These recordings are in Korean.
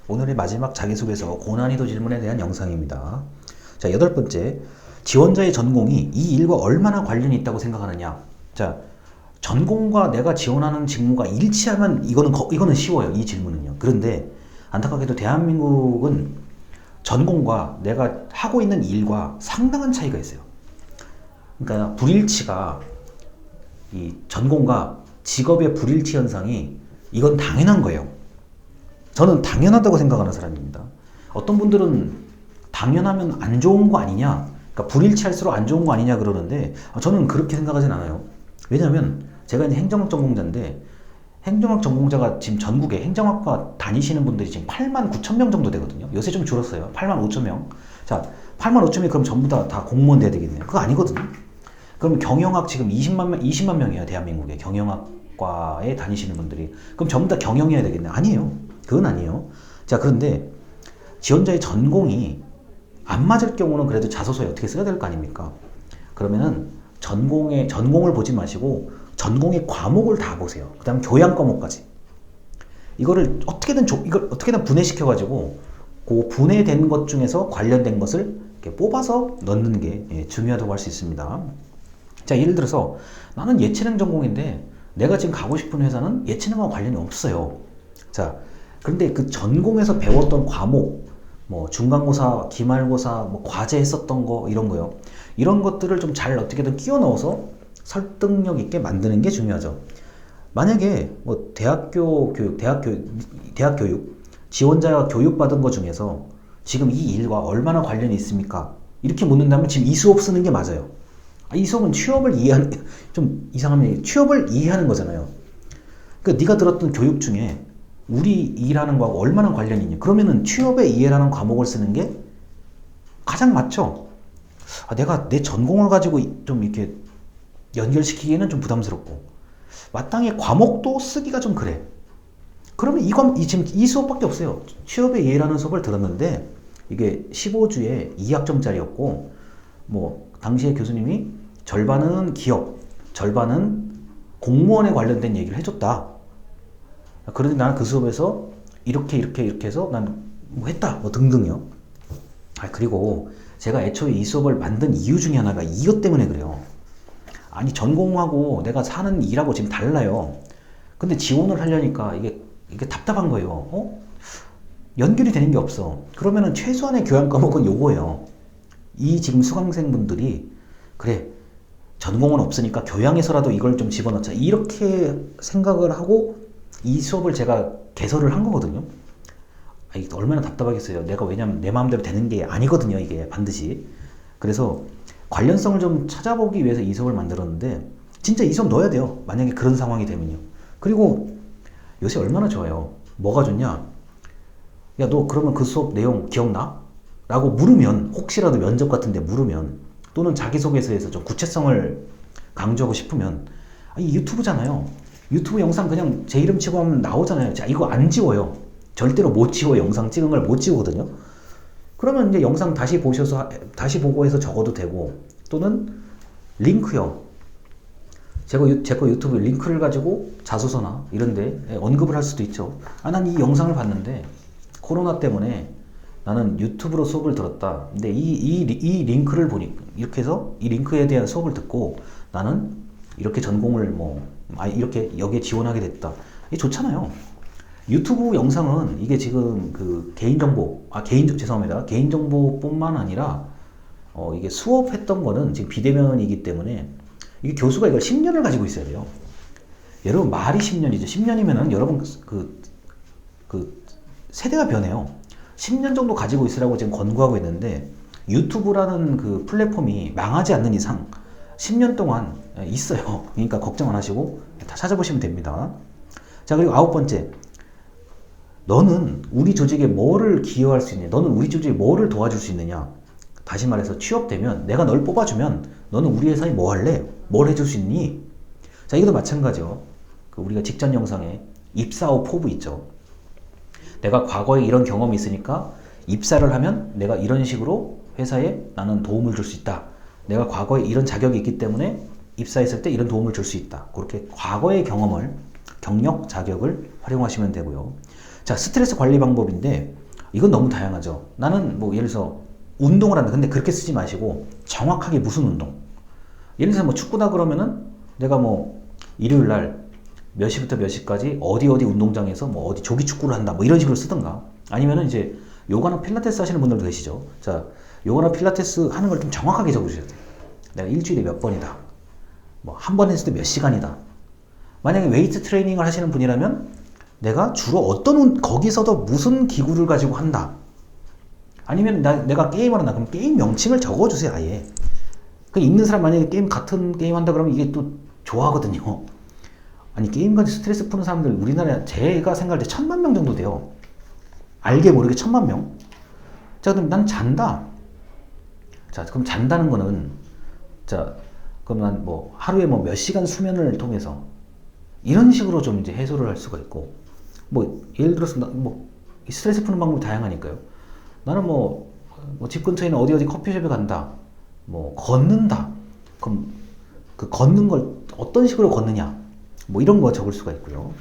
오늘의 마지막 자기소개서 고난이도 질문에 대한 영상입니다. 자, 8번째. 지원자의 전공이 이 일과 얼마나 관련이 있다고 생각하느냐. 자, 전공과 내가 지원하는 직무가 일치하면 이거는 쉬워요. 이 질문은요. 그런데 안타깝게도 대한민국은 전공과 내가 하고 있는 일과 상당한 차이가 있어요. 그러니까 불일치가 이 전공과 직업의 불일치 현상이 이건 당연한 거예요. 저는 당연하다고 생각하는 사람입니다. 어떤 분들은 당연하면 안 좋은 거 아니냐, 그러니까 불일치할수록 안 좋은 거 아니냐 그러는데 저는 그렇게 생각하진 않아요. 왜냐하면 제가 이제 행정학 전공자인데 행정학 전공자가 지금 전국에 행정학과 다니시는 분들이 지금 8만 9천 명 정도 되거든요. 요새 좀 줄었어요. 8만 5천 명. 자, 8만 5천 명이 그럼 전부 다 공무원 돼야 되겠네요. 그거 아니거든요. 그럼 경영학 지금 20만 명이에요. 대한민국에 경영학과에 다니시는 분들이. 그럼 전부 다 경영해야 되겠네요. 아니에요. 그건 아니에요. 자, 그런데 지원자의 전공이 안 맞을 경우는 그래도 자소서에 어떻게 써야 될 거 아닙니까? 그러면은 전공을 보지 마시고 전공의 과목을 다 보세요. 그 다음 교양 과목까지. 이걸 어떻게든 분해시켜가지고 그 분해된 것 중에서 관련된 것을 이렇게 뽑아서 넣는 게 중요하다고 할 수 있습니다. 자, 예를 들어서 나는 예체능 전공인데 내가 지금 가고 싶은 회사는 예체능과 관련이 없어요. 자, 그런데 그 전공에서 배웠던 과목, 뭐 중간고사, 기말고사, 뭐 과제 했었던 거 이런 거요. 이런 것들을 좀 잘 어떻게든 끼워 넣어서 설득력 있게 만드는 게 중요하죠. 만약에 뭐 대학 교육 지원자가 교육받은 것 중에서 지금 이 일과 얼마나 관련이 있습니까? 이렇게 묻는다면 지금 이 수업 쓰는 게 맞아요. 이 수업은 취업을 이해하는, 좀 이상하면 취업을 이해하는 거잖아요. 그러니까 네가 들었던 교육 중에 우리 일하는 거하고 얼마나 관련이 있냐. 그러면은 취업에 이해라는 과목을 쓰는 게 가장 맞죠. 내가 내 전공을 가지고 좀 이렇게 연결시키기에는 좀 부담스럽고 마땅히 과목도 쓰기가 좀 그래. 그러면 지금 이 수업밖에 없어요. 취업에 이해라는 수업을 들었는데 이게 15주에 2학점짜리였고 뭐 당시에 교수님이 절반은 기업, 절반은 공무원에 관련된 얘기를 해줬다. 그런데 나는 그 수업에서 이렇게 해서 난 뭐 했다 뭐 등등요. 그리고 제가 애초에 이 수업을 만든 이유 중에 하나가 이것 때문에 그래요. 아니 전공하고 내가 사는 일하고 지금 달라요. 근데 지원을 하려니까 이게 답답한 거예요. 연결이 되는 게 없어. 그러면은 최소한의 교양 과목은 요거예요. 이 지금 수강생분들이 그래 전공은 없으니까 교양에서라도 이걸 좀 집어넣자 이렇게 생각을 하고 이 수업을 제가 개설을 한 거거든요. 이게 얼마나 답답하겠어요. 왜냐면 내 마음대로 되는 게 아니거든요. 이게 반드시. 그래서 관련성을 좀 찾아보기 위해서 이 수업을 만들었는데 진짜 이 수업 넣어야 돼요. 만약에 그런 상황이 되면요. 그리고 요새 얼마나 좋아요. 뭐가 좋냐? 야, 너 그러면 그 수업 내용 기억나? 라고 물으면, 혹시라도 면접 같은데 물으면, 또는 자기소개서에서 좀 구체성을 강조하고 싶으면, 이 유튜브잖아요. 유튜브 영상 그냥 제 이름 치고 하면 나오잖아요. 자, 이거 안 지워요. 절대로 못 지워. 영상 찍은 걸 못 지우거든요. 그러면 이제 영상 다시 보고 해서 적어도 되고, 또는 링크요. 제 거 유튜브 링크를 가지고 자소서나 이런데 언급을 할 수도 있죠. 난 이 영상을 봤는데 코로나 때문에 나는 유튜브로 수업을 들었다. 근데 이 링크를 보니까 이렇게 해서 이 링크에 대한 수업을 듣고 나는 이렇게 전공을 이렇게 여기에 지원하게 됐다. 이게 좋잖아요. 유튜브 영상은 이게 지금 그 죄송합니다. 개인정보뿐만 아니라 이게 수업했던 거는 지금 비대면이기 때문에 이게 교수가 이걸 10년을 가지고 있어야 돼요. 여러분 말이 10년이죠. 10년이면은 여러분 그 세대가 변해요. 10년 정도 가지고 있으라고 지금 권고하고 있는데 유튜브라는 그 플랫폼이 망하지 않는 이상 10년 동안 있어요. 그러니까 걱정 안 하시고 다 찾아보시면 됩니다. 자, 그리고 9번째. 너는 우리 조직에 뭐를 기여할 수 있느냐? 너는 우리 조직에 뭐를 도와줄 수 있느냐? 다시 말해서 취업되면 내가 널 뽑아주면 너는 우리 회사에 뭐 할래? 뭘 해줄 수 있니? 자, 이것도 마찬가지요. 우리가 직전 영상에 입사 후 포부 있죠. 내가 과거에 이런 경험이 있으니까 입사를 하면 내가 이런 식으로 회사에 나는 도움을 줄 수 있다. 내가 과거에 이런 자격이 있기 때문에 입사했을 때 이런 도움을 줄 수 있다. 그렇게 과거의 경력, 자격을 활용하시면 되고요. 자, 스트레스 관리 방법인데 이건 너무 다양하죠. 나는 뭐 예를 들어서 운동을 한다. 근데 그렇게 쓰지 마시고 정확하게 무슨 운동? 예를 들어서 뭐 축구다 그러면은 내가 뭐 일요일 날 몇 시부터 몇 시까지 어디 운동장에서 뭐 어디 조기 축구를 한다. 뭐 이런 식으로 쓰든가. 아니면은 이제 요가나 필라테스 하시는 분들도 계시죠. 자, 요가나 필라테스 하는 걸 좀 정확하게 적어주셔야 돼요. 내가 일주일에 몇 번이다. 뭐 한 번 했을 때 몇 시간이다. 만약에 웨이트 트레이닝을 하시는 분이라면 내가 주로 거기서도 무슨 기구를 가지고 한다. 아니면 내가 게임을 한다. 그럼 게임 명칭을 적어주세요, 아예. 그 있는 사람 만약에 같은 게임 한다 그러면 이게 또 좋아하거든요. 아니, 게임 가지고 스트레스 푸는 사람들 우리나라에 제가 생각할 때 1000만 명 정도 돼요. 알게 모르게 1000만 명. 자, 그럼 난 잔다. 자, 그럼 잔다는 거는, 자, 그럼 난 뭐 하루에 뭐 몇 시간 수면을 통해서 이런 식으로 좀 이제 해소를 할 수가 있고, 뭐 예를 들어서 뭐 스트레스 푸는 방법이 다양하니까요. 나는 뭐 집 근처에 있는 어디 커피숍에 간다. 뭐 걷는다. 그럼 그 걷는 걸 어떤 식으로 걷느냐. 뭐 이런 거 적을 수가 있고요.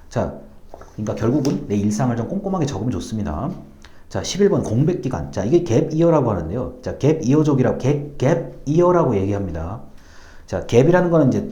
자, 그러니까 결국은 내 일상을 좀 꼼꼼하게 적으면 좋습니다. 자, 11번 공백 기간. 자, 이게 갭 이어라고 하는데요. 자, 갭 이어족이라고 갭 이어라고 얘기합니다. 자, 갭이라는 거는 이제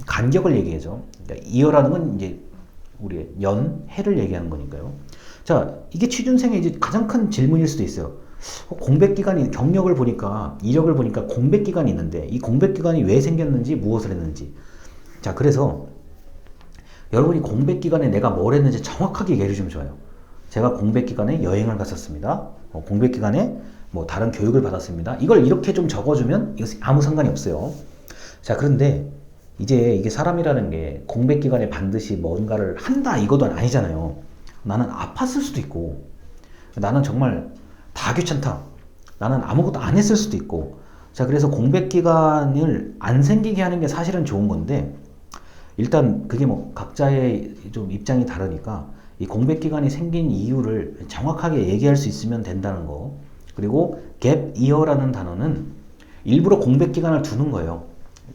간격을 얘기하죠. 그러니까 이어라는 건 이제 우리 년, 해를 얘기하는 거니까요. 자, 이게 취준생의 이제 가장 큰 질문일 수도 있어요. 공백 기간이 경력을 보니까 이력을 보니까 공백 기간이 있는데 이 공백 기간이 왜 생겼는지 무엇을 했는지. 자, 그래서 여러분이 공백 기간에 내가 뭘 했는지 정확하게 얘기해 주시면 좋아요. 제가 공백 기간에 여행을 갔었습니다. 공백 기간에 뭐 다른 교육을 받았습니다. 이걸 이렇게 좀 적어주면 이거 아무 상관이 없어요. 자, 그런데 이제 이게 사람이라는 게 공백 기간에 반드시 뭔가를 한다 이것도 아니잖아요. 나는 아팠을 수도 있고, 나는 정말 다 귀찮다. 나는 아무것도 안 했을 수도 있고. 자, 그래서 공백 기간을 안 생기게 하는 게 사실은 좋은 건데, 일단 그게 뭐 각자의 좀 입장이 다르니까 이 공백 기간이 생긴 이유를 정확하게 얘기할 수 있으면 된다는 거. 그리고 갭 이어라는 단어는 일부러 공백 기간을 두는 거예요.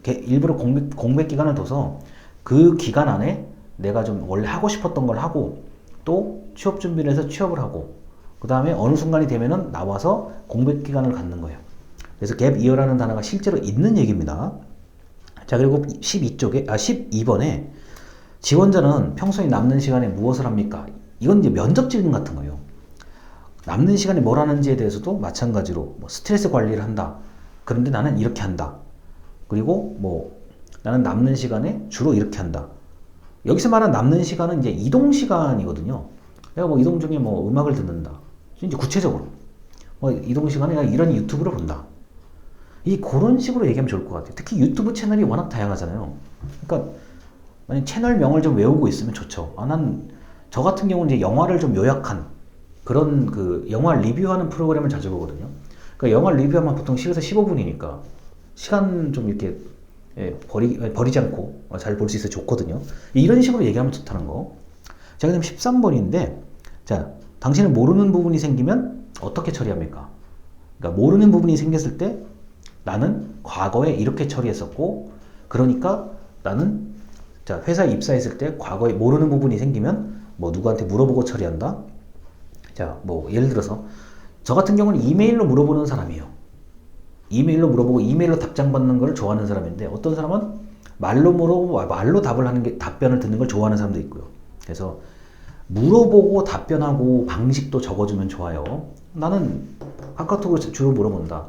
일부러 공백 기간을 둬서 그 기간 안에 내가 좀 원래 하고 싶었던 걸 하고 또 취업 준비를 해서 취업을 하고 그 다음에 어느 순간이 되면은 나와서 공백 기간을 갖는 거예요. 그래서 갭 이어라는 단어가 실제로 있는 얘기입니다. 자, 그리고 12번에 지원자는 평소에 남는 시간에 무엇을 합니까? 이건 이제 면접 질문 같은 거예요. 남는 시간에 뭘 하는지에 대해서도 마찬가지로 뭐 스트레스 관리를 한다. 그런데 나는 이렇게 한다. 그리고 뭐 나는 남는 시간에 주로 이렇게 한다. 여기서 말하는 남는 시간은 이제 이동 시간이거든요. 내가 뭐 이동 중에 뭐 음악을 듣는다. 이제 구체적으로 뭐 이동 시간에 내가 이런 유튜브를 본다. 그런 식으로 얘기하면 좋을 것 같아요. 특히 유튜브 채널이 워낙 다양하잖아요. 그러니까 만약 채널명을 좀 외우고 있으면 좋죠. 저 같은 경우는 이제 영화를 좀 요약한 그런 그 영화 리뷰하는 프로그램을 자주 보거든요. 그러니까 영화 리뷰하면 보통 10에서 15분이니까 시간 좀 이렇게 버리지 않고 잘 볼 수 있어서 좋거든요. 이런 식으로 얘기하면 좋다는 거. 자, 그다음 13번인데, 자, 당신은 모르는 부분이 생기면 어떻게 처리합니까? 그러니까 모르는 부분이 생겼을 때 나는 과거에 이렇게 처리했었고, 그러니까 나는 자, 회사에 입사했을 때 과거에 모르는 부분이 생기면 뭐 누구한테 물어보고 처리한다. 자, 뭐 예를 들어서 저 같은 경우는 이메일로 물어보는 사람이에요. 이메일로 물어보고 이메일로 답장 받는 걸 좋아하는 사람인데, 어떤 사람은 말로 물어보고 말로 답변을 듣는 걸 좋아하는 사람도 있고요. 그래서 물어보고 답변하고 방식도 적어주면 좋아요. 나는 카카오톡으로 주로 물어본다.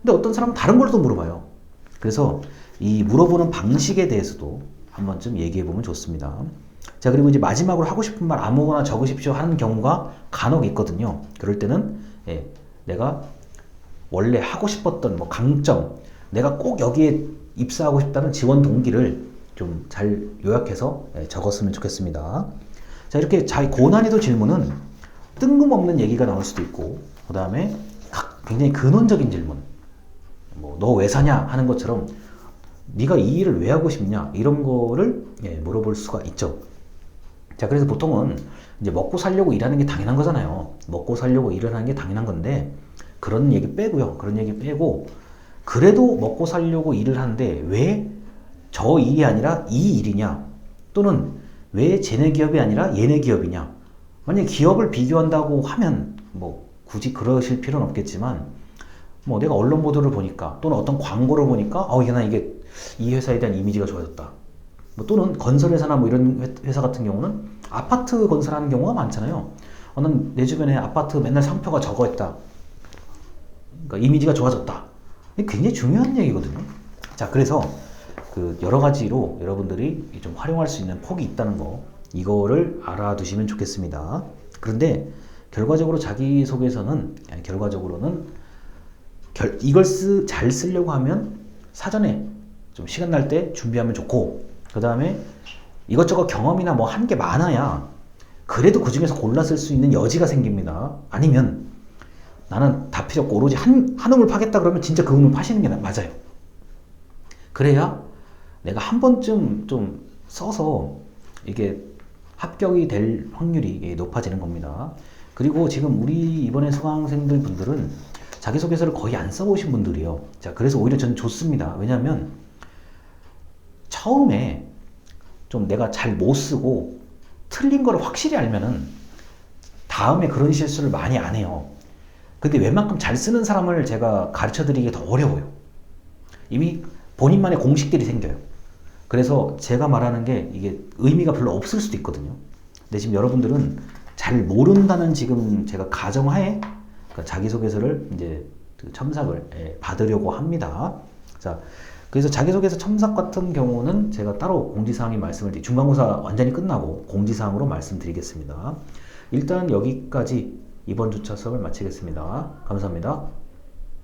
근데 어떤 사람은 다른 걸도 물어봐요. 그래서 이 물어보는 방식에 대해서도 한 번쯤 얘기해보면 좋습니다. 자, 그리고 이제 마지막으로 하고 싶은 말 아무거나 적으십시오 하는 경우가 간혹 있거든요. 그럴 때는 내가 원래 하고 싶었던 뭐 강점, 내가 꼭 여기에 입사하고 싶다는 지원 동기를 좀 잘 요약해서 적었으면 좋겠습니다. 자, 이렇게 고난이도 질문은 뜬금없는 얘기가 나올 수도 있고, 그 다음에 굉장히 근원적인 질문, 뭐 너 왜 사냐 하는 것처럼 네가 이 일을 왜 하고 싶냐 이런 거를 물어볼 수가 있죠. 자, 그래서 보통은 이제 먹고 살려고 일하는 게 당연한 거잖아요. 먹고 살려고 일을 하는 게 당연한 건데, 그런 얘기 빼고요. 그런 얘기 빼고, 그래도 먹고 살려고 일을 하는데 왜 저 일이 아니라 이 일이냐, 또는 왜 쟤네 기업이 아니라 얘네 기업이냐, 만약에 기업을 비교한다고 하면 뭐 굳이 그러실 필요는 없겠지만 뭐 내가 언론 보도를 보니까 또는 어떤 광고를 보니까 이게 이 회사에 대한 이미지가 좋아졌다. 뭐 또는 건설회사나 뭐 이런 회사 같은 경우는 아파트 건설하는 경우가 많잖아요. 난 내 주변에 아파트 맨날 상표가 저거했다. 그러니까 이미지가 좋아졌다. 이게 굉장히 중요한 얘기거든요. 자, 그래서 그 여러 가지로 여러분들이 좀 활용할 수 있는 폭이 있다는 거, 이거를 알아두시면 좋겠습니다. 그런데 결과적으로는 이걸 잘 쓰려고 하면 사전에 좀 시간 날 때 준비하면 좋고, 그 다음에 이것저것 경험이나 뭐 한 게 많아야 그래도 그 중에서 골라 쓸 수 있는 여지가 생깁니다. 아니면 나는 다 필요 없고 오로지 한 우물 파겠다 그러면 진짜 그 우물 파시는 게 맞아요. 그래야 내가 한 번쯤 좀 써서 이게 합격이 될 확률이 높아지는 겁니다. 그리고 지금 우리 이번에 수강생들 분들은 자기소개서를 거의 안 써보신 분들이에요. 자, 그래서 오히려 저는 좋습니다. 왜냐면 처음에 좀 내가 잘 못 쓰고 틀린 걸 확실히 알면은 다음에 그런 실수를 많이 안 해요. 근데 웬만큼 잘 쓰는 사람을 제가 가르쳐 드리기 더 어려워요. 이미 본인만의 공식들이 생겨요. 그래서 제가 말하는 게 이게 의미가 별로 없을 수도 있거든요. 근데 지금 여러분들은 잘 모른다는 지금 제가 가정하에 자기소개서를 이제 첨삭을 받으려고 합니다. 자, 그래서 자기소개서 첨삭 같은 경우는 제가 따로 공지사항이 중간고사 완전히 끝나고 공지사항으로 말씀드리겠습니다. 일단 여기까지 이번 주차 수업을 마치겠습니다. 감사합니다.